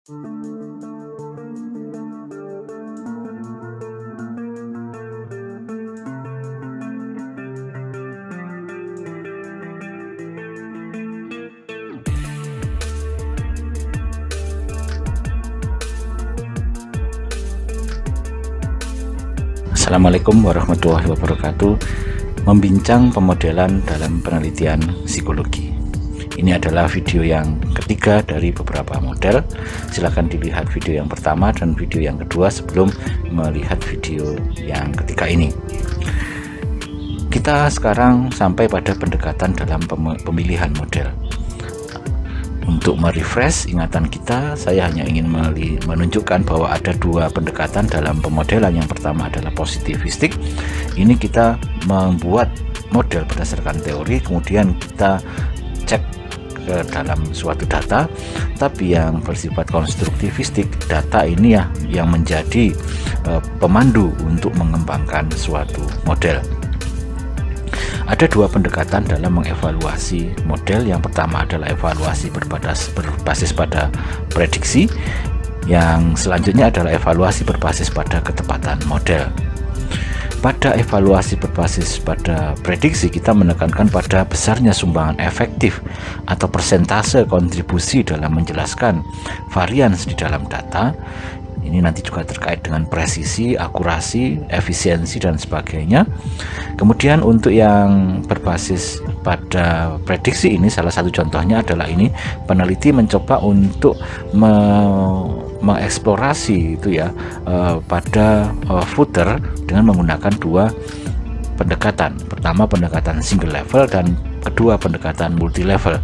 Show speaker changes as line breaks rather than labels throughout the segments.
Assalamualaikum warahmatullahi wabarakatuh. Membincang pemodelan dalam penelitian psikologi. Ini adalah video yang ketiga dari beberapa model. Silahkan dilihat video yang pertama dan video yang kedua sebelum melihat video yang ketiga ini. Kita sekarang sampai pada pendekatan dalam pemilihan model. Untuk merefresh ingatan kita, saya hanya ingin menunjukkan bahwa ada dua pendekatan dalam pemodelan. Yang pertama adalah positivistik. Ini kita membuat model berdasarkan teori, kemudian kita cek ke dalam suatu data. Tapi yang bersifat konstruktivistik, data ini ya yang menjadi pemandu untuk mengembangkan suatu model. Ada dua pendekatan dalam mengevaluasi model. Yang pertama adalah evaluasi berbasis pada prediksi. Yang selanjutnya adalah evaluasi berbasis pada ketepatan model. Pada evaluasi berbasis pada prediksi, kita menekankan pada besarnya sumbangan efektif atau persentase kontribusi dalam menjelaskan varians di dalam data. Ini nanti juga terkait dengan presisi, akurasi, efisiensi, dan sebagainya. Kemudian untuk yang berbasis pada prediksi ini, salah satu contohnya adalah ini, peneliti mencoba untuk mengeksplorasi itu ya pada footer dengan menggunakan dua pendekatan. Pertama pendekatan single level dan kedua pendekatan multi level.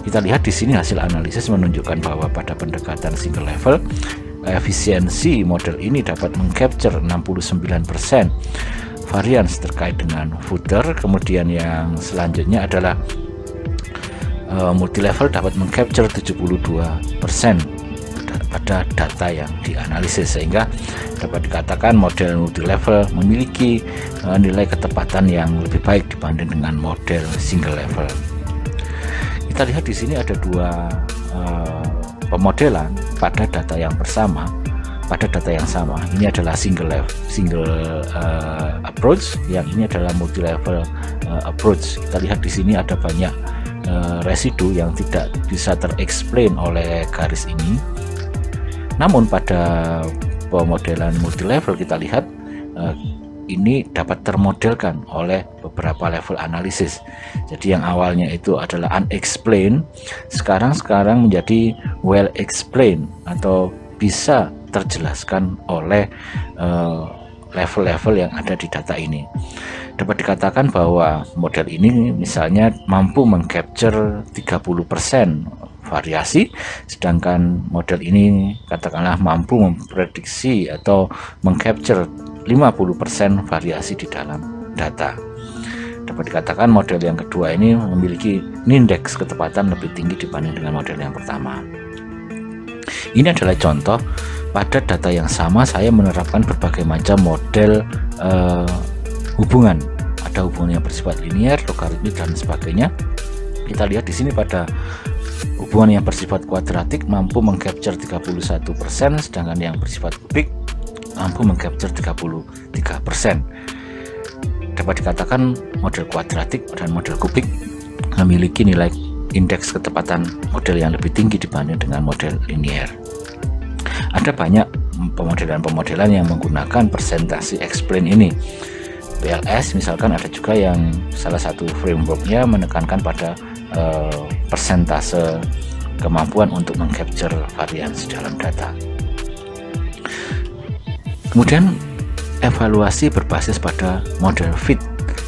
Kita lihat di sini hasil analisis menunjukkan bahwa pada pendekatan single level efisiensi model ini dapat mengcapture 69% varians terkait dengan footer. Kemudian yang selanjutnya adalah multi level dapat mengcapture 72% pada data yang dianalisis, sehingga dapat dikatakan model multi level memiliki nilai ketepatan yang lebih baik dibanding dengan model single level. Kita lihat di sini ada dua pemodelan pada data yang bersama, pada data yang sama. Ini adalah single approach, yang ini adalah multi level approach. Kita lihat di sini ada banyak residu yang tidak bisa terexplain oleh garis ini. Namun pada pemodelan multi level kita lihat ini dapat termodelkan oleh beberapa level analisis. Jadi yang awalnya itu adalah unexplained, sekarang menjadi well explained atau bisa terjelaskan oleh level-level yang ada di data ini. Dapat dikatakan bahwa model ini misalnya mampu mengcapture 30% variasi, sedangkan model ini katakanlah mampu memprediksi atau mengcapture 50% variasi di dalam data. Dapat dikatakan model yang kedua ini memiliki indeks ketepatan lebih tinggi dibanding dengan model yang pertama. Ini adalah contoh pada data yang sama saya menerapkan berbagai macam model hubungan. Ada hubungan yang bersifat linear, logaritmik, dan sebagainya. Kita lihat di sini pada hubungan yang bersifat kuadratik mampu mengcapture 31%, sedangkan yang bersifat kubik mampu mengcapture 33%. Dapat dikatakan model kuadratik dan model kubik memiliki nilai indeks ketepatan model yang lebih tinggi dibanding dengan model linear. Ada banyak pemodelan-pemodelan yang menggunakan persentase explain ini. PLS misalkan ada juga yang salah satu frameworknya menekankan pada persentase kemampuan untuk mengcapture varians dalam data. Kemudian evaluasi berbasis pada model fit.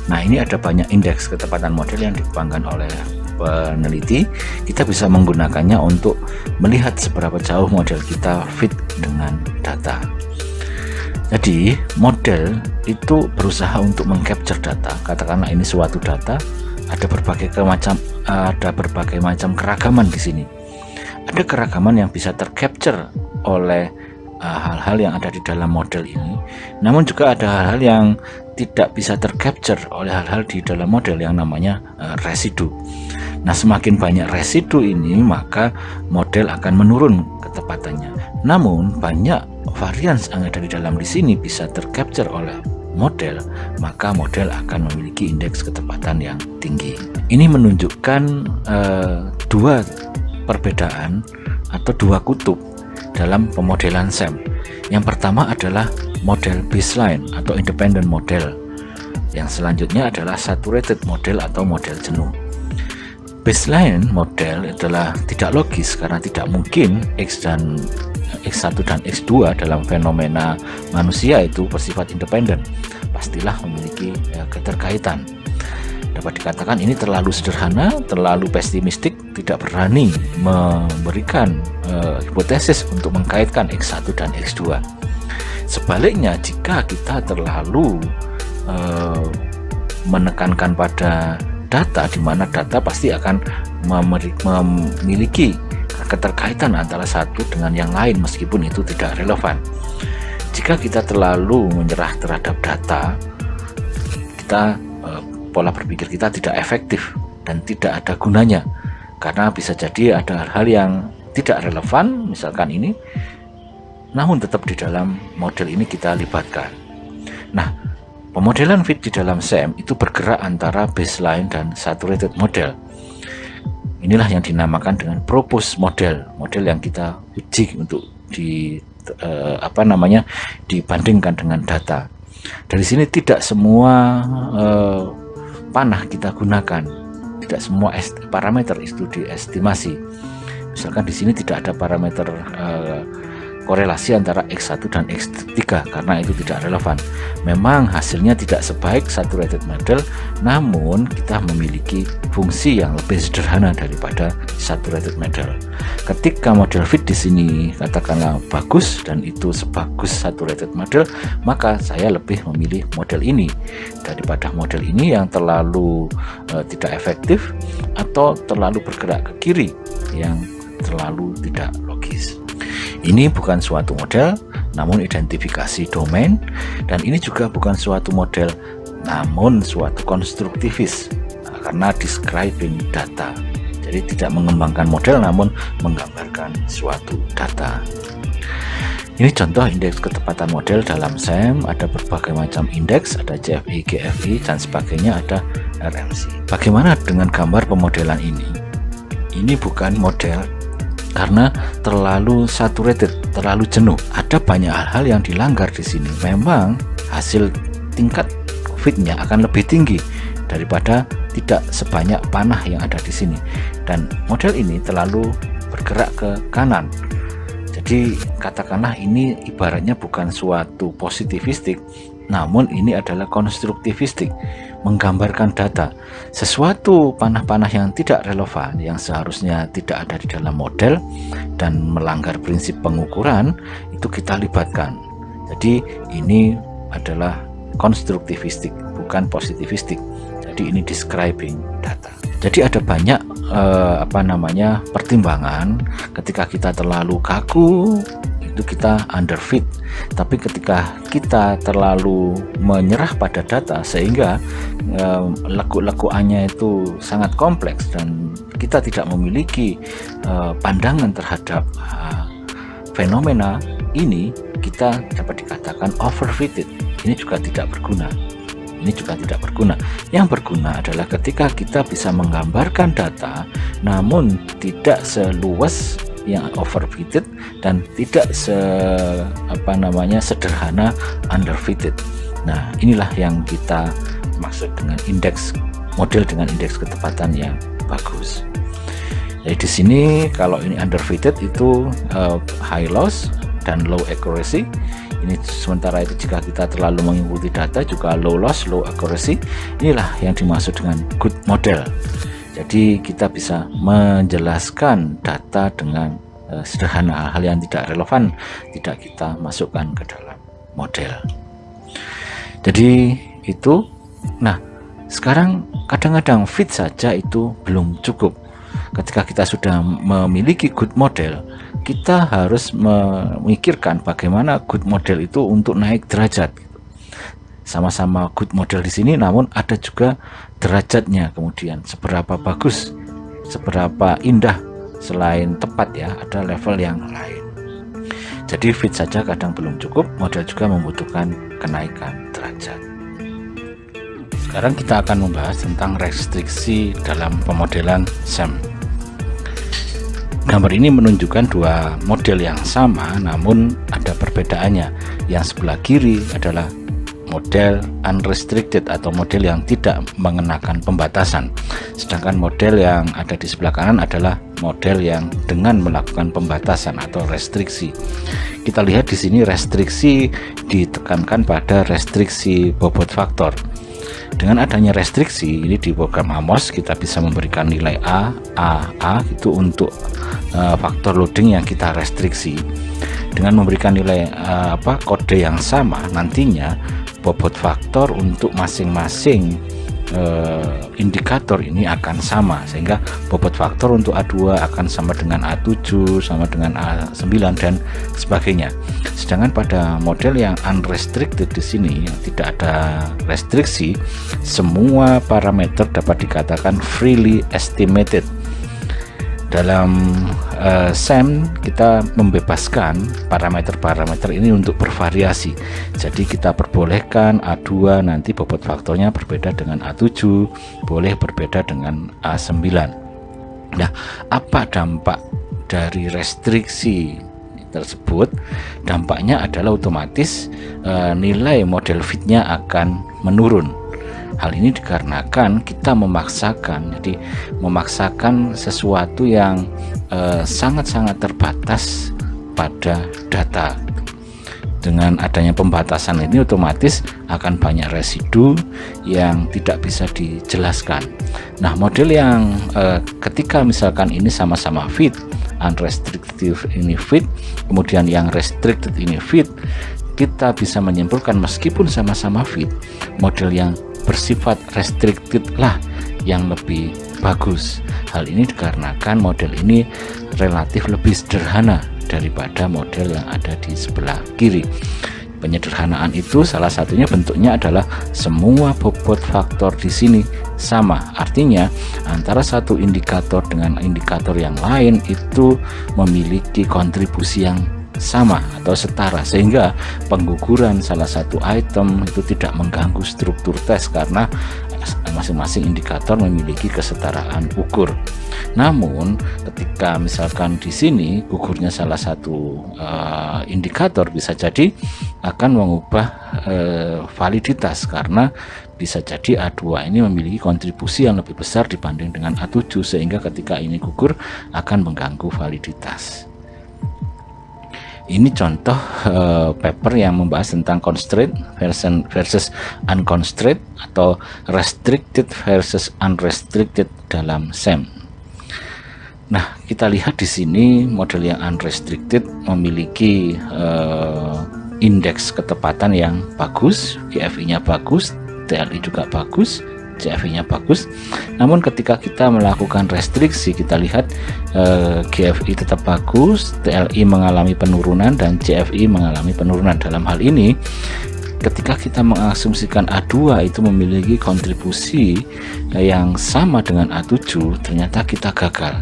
Nah, ini ada banyak indeks ketepatan model yang dikembangkan oleh peneliti. Kita bisa menggunakannya untuk melihat seberapa jauh model kita fit dengan data. Jadi model itu berusaha untuk mengcapture data. Katakanlah ini suatu data, ada berbagai macam keragaman di sini. Ada keragaman yang bisa tercapture oleh hal-hal yang ada di dalam model ini. Namun juga ada hal-hal yang tidak bisa tercapture oleh hal-hal di dalam model yang namanya residu. Nah, semakin banyak residu ini, maka model akan menurun ketepatannya. Namun banyak varians yang ada di dalam di sini bisa tercapture oleh model, maka model akan memiliki indeks ketepatan yang tinggi. Ini menunjukkan dua perbedaan atau dua kutub dalam pemodelan SAM. Yang pertama adalah model baseline atau independent model. Yang selanjutnya adalah saturated model atau model jenuh. Baseline model adalah tidak logis karena tidak mungkin X1 dan X2 dalam fenomena manusia itu bersifat independen, pastilah memiliki keterkaitan. Dapat dikatakan ini terlalu sederhana, terlalu pesimistik, tidak berani memberikan hipotesis untuk mengkaitkan X1 dan X2. Sebaliknya, jika kita terlalu menekankan pada data, di mana data pasti akan memiliki keterkaitan antara satu dengan yang lain meskipun itu tidak relevan. Jika kita terlalu menyerah terhadap data, pola berpikir kita tidak efektif dan tidak ada gunanya, karena bisa jadi ada hal yang tidak relevan, misalkan ini, namun tetap di dalam model ini kita libatkan. Nah, pemodelan fit di dalam SAM itu bergerak antara baseline dan saturated model. Inilah yang dinamakan dengan propose model, model yang kita uji untuk dibandingkan dengan data. Dari sini tidak semua panah kita gunakan, tidak semua parameter itu diestimasi. Misalkan di sini tidak ada parameter korelasi antara X1 dan X3 karena itu tidak relevan. Memang hasilnya tidak sebaik saturated model, namun kita memiliki fungsi yang lebih sederhana daripada saturated model. Ketika model fit di sini katakanlah bagus dan itu sebagus saturated model, maka saya lebih memilih model ini daripada model ini yang terlalu tidak efektif atau terlalu bergerak ke kiri yang terlalu tidak logis. Ini bukan suatu model, namun identifikasi domain, dan ini juga bukan suatu model, namun suatu konstruktivis karena describing data. Jadi tidak mengembangkan model, namun menggambarkan suatu data. Ini contoh indeks ketepatan model dalam SAM. Ada berbagai macam indeks, ada CFI, GFI, dan sebagainya, ada RMC. Bagaimana dengan gambar pemodelan ini? Ini bukan model karena terlalu saturated, terlalu jenuh. Ada banyak hal-hal yang dilanggar di sini. Memang hasil tingkat fitnya akan lebih tinggi daripada tidak sebanyak panah yang ada di sini. Dan model ini terlalu bergerak ke kanan. Jadi katakanlah ini ibaratnya bukan suatu positivistik, namun ini adalah konstruktivistik, menggambarkan data. Sesuatu panah-panah yang tidak relevan, yang seharusnya tidak ada di dalam model dan melanggar prinsip pengukuran, itu kita libatkan. Jadi ini adalah konstruktivistik, bukan positivistik. Jadi ini describing data. Jadi ada banyak pertimbangan. Ketika kita terlalu kaku, itu kita underfit. Tapi ketika kita terlalu menyerah pada data sehingga lekuk-lekuannya itu sangat kompleks dan kita tidak memiliki pandangan terhadap fenomena ini, kita dapat dikatakan overfitted. Ini juga tidak berguna. Yang berguna adalah ketika kita bisa menggambarkan data namun tidak seluas yang overfitted dan tidak sederhana underfitted. Nah, inilah yang kita maksud dengan indeks model dengan indeks ketepatan yang bagus. Jadi di sini kalau ini underfitted itu high loss dan low accuracy. Ini sementara itu jika kita terlalu mengikuti data juga low loss, low accuracy. Inilah yang dimaksud dengan good model. Jadi kita bisa menjelaskan data dengan sederhana, hal yang tidak relevan tidak kita masukkan ke dalam model. Jadi itu. Nah, sekarang kadang-kadang fit saja itu belum cukup. Ketika kita sudah memiliki good model, kita harus memikirkan bagaimana good model itu untuk naik derajat. sama-sama good model di sini, namun ada juga derajatnya. Kemudian seberapa bagus, seberapa indah, selain tepat ya, ada level yang lain. Jadi fit saja kadang belum cukup, model juga membutuhkan kenaikan derajat. Sekarang kita akan membahas tentang restriksi dalam pemodelan SEM. Gambar ini menunjukkan dua model yang sama namun ada perbedaannya. Yang sebelah kiri adalah model unrestricted atau model yang tidak mengenakan pembatasan, sedangkan model yang ada di sebelah kanan adalah model yang dengan melakukan pembatasan atau restriksi. Kita lihat di sini restriksi ditekankan pada restriksi bobot faktor. Dengan adanya restriksi ini di program AMOS, kita bisa memberikan nilai A itu untuk faktor loading yang kita restriksi. Dengan memberikan nilai kode yang sama, nantinya bobot faktor untuk masing-masing indikator ini akan sama, sehingga bobot faktor untuk A2 akan sama dengan A7, sama dengan A9 dan sebagainya. Sedangkan pada model yang unrestricted di sini yang tidak ada restriksi, semua parameter dapat dikatakan freely estimated. Dalam SEM kita membebaskan parameter-parameter ini untuk bervariasi. Jadi kita perbolehkan A2 nanti bobot faktornya berbeda dengan A7, boleh berbeda dengan A9. Nah, apa dampak dari restriksi tersebut? Dampaknya adalah otomatis nilai model fitnya akan menurun. Hal ini dikarenakan kita memaksakan sesuatu yang sangat-sangat terbatas pada data. Dengan adanya pembatasan ini otomatis akan banyak residu yang tidak bisa dijelaskan. Nah, model yang ketika misalkan ini sama-sama fit, unrestricted ini fit, kemudian yang restricted ini fit, kita bisa menyimpulkan meskipun sama-sama fit, model yang bersifat restricted lah yang lebih bagus. Hal ini dikarenakan model ini relatif lebih sederhana daripada model yang ada di sebelah kiri. Penyederhanaan itu salah satunya bentuknya adalah semua bobot faktor di sini sama. Artinya antara satu indikator dengan indikator yang lain itu memiliki kontribusi yang sama atau setara, sehingga pengguguran salah satu item itu tidak mengganggu struktur tes karena masing-masing indikator memiliki kesetaraan ukur. Namun ketika misalkan di sini gugurnya salah satu indikator, bisa jadi akan mengubah validitas karena bisa jadi A2 ini memiliki kontribusi yang lebih besar dibanding dengan A7, sehingga ketika ini gugur akan mengganggu validitas. Ini contoh paper yang membahas tentang constraint versus unconstrained atau restricted versus unrestricted dalam SEM. Nah, kita lihat di sini model yang unrestricted memiliki indeks ketepatan yang bagus, GFI-nya bagus, TLI juga bagus, CFI-nya bagus. Namun ketika kita melakukan restriksi, kita lihat GFI tetap bagus, TLI mengalami penurunan dan CFI mengalami penurunan. Dalam hal ini ketika kita mengasumsikan A2 itu memiliki kontribusi yang sama dengan A7, ternyata kita gagal.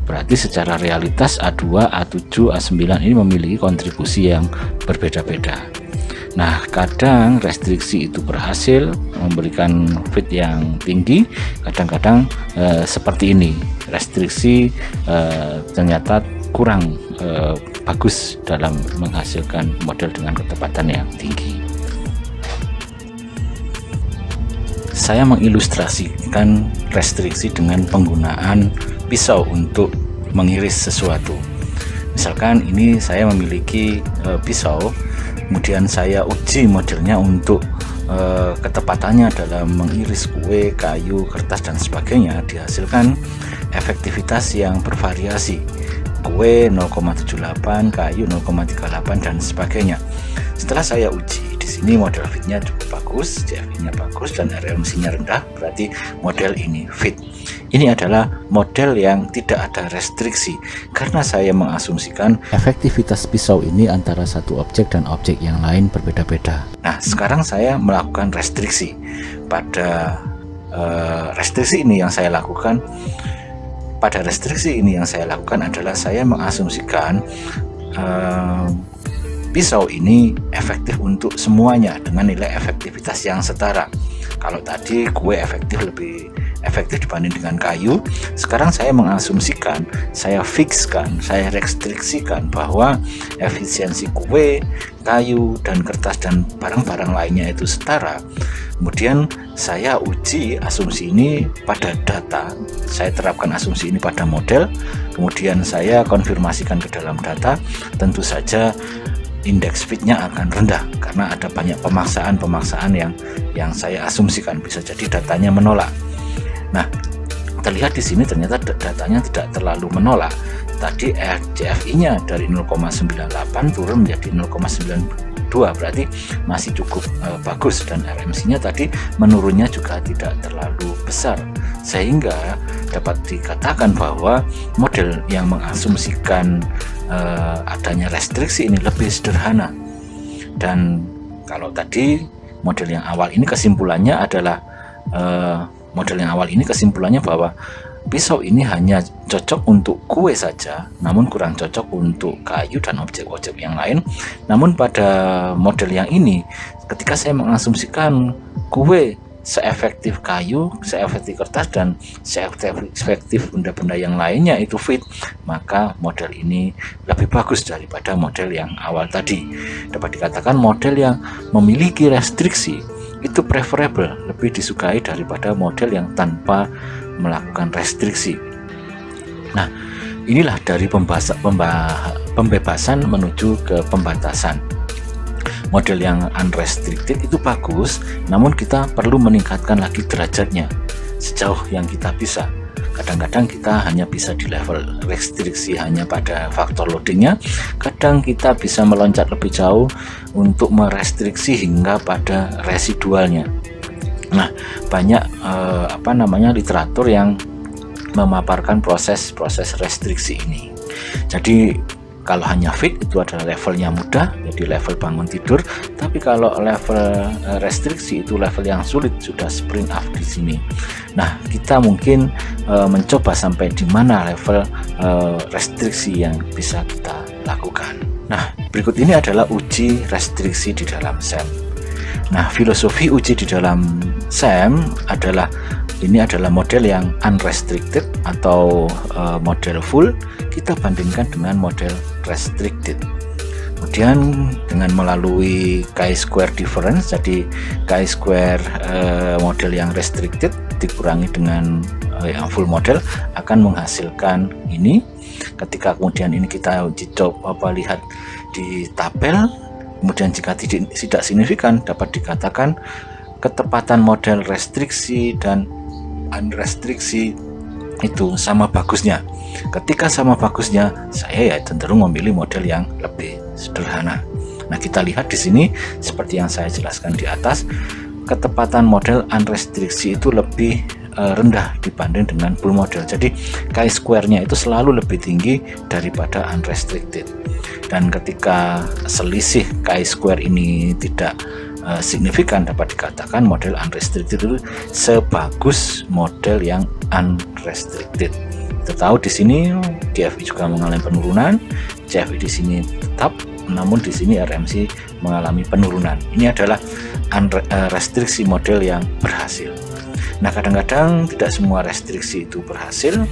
Berarti secara realitas A2, A7, A9 ini memiliki kontribusi yang berbeda-beda. Nah, kadang restriksi itu berhasil memberikan fit yang tinggi, kadang-kadang seperti ini, restriksi ternyata kurang bagus dalam menghasilkan model dengan ketepatan yang tinggi. Saya mengilustrasikan restriksi dengan penggunaan pisau untuk mengiris sesuatu. Misalkan ini saya memiliki pisau, kemudian saya uji modelnya untuk ketepatannya dalam mengiris kue, kayu, kertas dan sebagainya, dihasilkan efektivitas yang bervariasi. Kue 0,78, kayu 0,38 dan sebagainya. Setelah saya uji, di sini model fitnya cukup bagus, CFI-nya bagus dan RL mesinnya rendah, berarti model ini fit. Ini adalah model yang tidak ada restriksi, karena saya mengasumsikan efektivitas pisau ini antara satu objek dan objek yang lain berbeda-beda. Nah, sekarang saya melakukan restriksi. Pada restriksi ini yang saya lakukan adalah saya mengasumsikan pisau ini efektif untuk semuanya dengan nilai efektivitas yang setara. Kalau tadi kue lebih efektif dibanding dengan kayu, sekarang saya mengasumsikan, saya restriksikan bahwa efisiensi kue, kayu, dan kertas dan barang-barang lainnya itu setara. Kemudian saya uji asumsi ini pada data, saya terapkan asumsi ini pada model, kemudian saya konfirmasikan ke dalam data. Tentu saja indeks fitnya akan rendah karena ada banyak pemaksaan yang saya asumsikan, bisa jadi datanya menolak. Nah, terlihat di sini ternyata datanya tidak terlalu menolak. Tadi RCFI-nya dari 0,98 turun menjadi 0,92, berarti masih cukup bagus, dan RMC-nya tadi menurunnya juga tidak terlalu besar, sehingga dapat dikatakan bahwa model yang mengasumsikan adanya restriksi ini lebih sederhana. Dan kalau tadi model yang awal ini kesimpulannya bahwa pisau ini hanya cocok untuk kue saja, namun kurang cocok untuk kayu dan objek-objek yang lain. Namun pada model yang ini, ketika saya mengasumsikan kue seefektif kayu, seefektif kertas, dan seefektif benda-benda yang lainnya itu fit, maka model ini lebih bagus daripada model yang awal tadi. Dapat dikatakan model yang memiliki restriksi itu preferable, lebih disukai daripada model yang tanpa melakukan restriksi. Nah, inilah dari pembebasan menuju ke pembatasan. Model yang unrestricted itu bagus, namun kita perlu meningkatkan lagi derajatnya sejauh yang kita bisa. Kadang-kadang kita hanya bisa di level restriksi hanya pada faktor loadingnya, kadang kita bisa meloncat lebih jauh untuk merestriksi hingga pada residualnya. Nah, banyak literatur yang memaparkan proses restriksi ini. Jadi kalau hanya fit itu adalah levelnya mudah, jadi level bangun tidur. Tapi kalau level restriksi itu level yang sulit, sudah spring up di sini. Nah, kita mungkin mencoba sampai di mana level restriksi yang bisa kita lakukan. Nah, berikut ini adalah uji restriksi di dalam SAM. Nah, filosofi uji di dalam SAM adalah model yang unrestricted atau model full kita bandingkan dengan model restricted. Kemudian dengan melalui chi-square difference, jadi chi-square model yang restricted dikurangi dengan yang full model akan menghasilkan ini. Ketika kemudian ini kita lihat di tabel, kemudian jika tidak signifikan dapat dikatakan ketepatan model restriksi dan unrestriksi itu sama bagusnya. Ketika sama bagusnya, saya cenderung memilih model yang lebih sederhana. Nah, kita lihat di sini seperti yang saya jelaskan di atas, ketepatan model unrestriksi itu lebih rendah dibanding dengan full model. Jadi chi-square-nya itu selalu lebih tinggi daripada unrestricted. Dan ketika selisih chi-square ini tidak signifikan, dapat dikatakan model unrestricted itu sebagus model yang unrestricted. Kita tahu di sini DFI juga mengalami penurunan, CFI di sini tetap, namun di sini RMC mengalami penurunan. Ini adalah restriksi model yang berhasil. Nah, kadang-kadang tidak semua restriksi itu berhasil,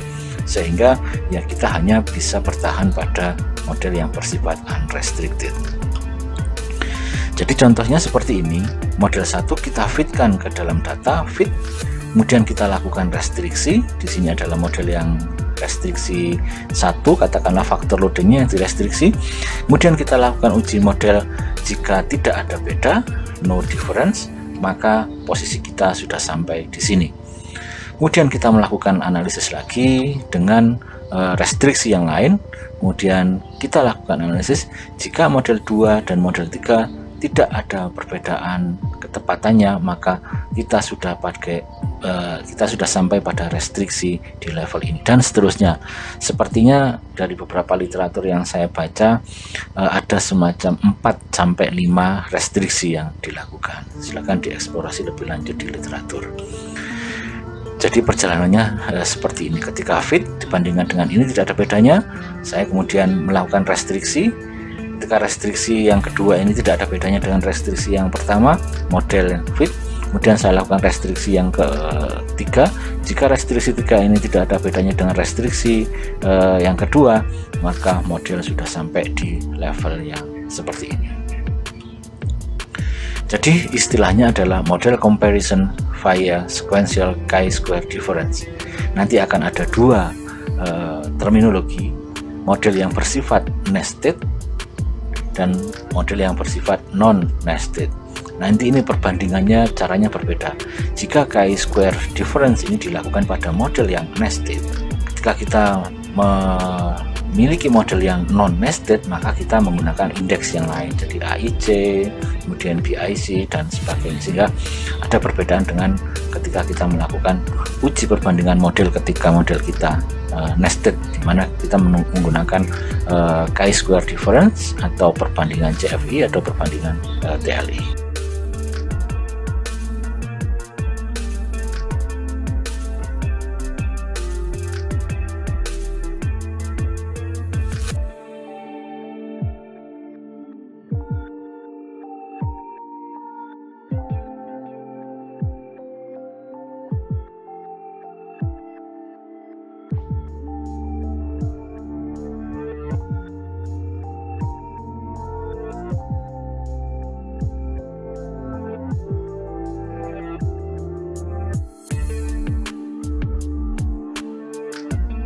sehingga ya kita hanya bisa bertahan pada model yang bersifat unrestricted. Jadi contohnya seperti ini, model 1 kita fitkan ke dalam data, fit, kemudian kita lakukan restriksi. Di sini adalah model yang restriksi 1, katakanlah faktor loadingnya yang direstriksi. Kemudian kita lakukan uji model, jika tidak ada beda, no difference, maka posisi kita sudah sampai di sini. Kemudian kita melakukan analisis lagi dengan restriksi yang lain. Kemudian kita lakukan analisis jika model 2 dan model 3 tidak ada perbedaan ketepatannya, maka kita sudah pakai kita sudah sampai pada restriksi di level ini, dan seterusnya. Sepertinya dari beberapa literatur yang saya baca ada semacam 4-5 restriksi yang dilakukan. Silakan dieksplorasi lebih lanjut di literatur. Jadi perjalanannya seperti ini. Ketika fit dibandingkan dengan ini tidak ada bedanya, saya kemudian melakukan restriksi. Ketika restriksi yang kedua ini tidak ada bedanya dengan restriksi yang pertama, model yang fit. Kemudian saya lakukan restriksi yang ketiga. Jika restriksi 3 ini tidak ada bedanya dengan restriksi yang kedua, maka model sudah sampai di level yang seperti ini. Jadi istilahnya adalah model comparison via sequential chi-square difference. Nanti akan ada dua terminologi, model yang bersifat nested dan model yang bersifat non-nested. Nanti ini perbandingannya caranya berbeda. Jika chi-square difference ini dilakukan pada model yang nested, ketika kita memiliki model yang non-nested, maka kita menggunakan indeks yang lain, jadi AIC, kemudian BIC dan sebagainya, sehingga ada perbedaan dengan ketika kita melakukan uji perbandingan model ketika model kita nested, di mana kita menggunakan chi-square difference atau perbandingan CFI atau perbandingan TLI.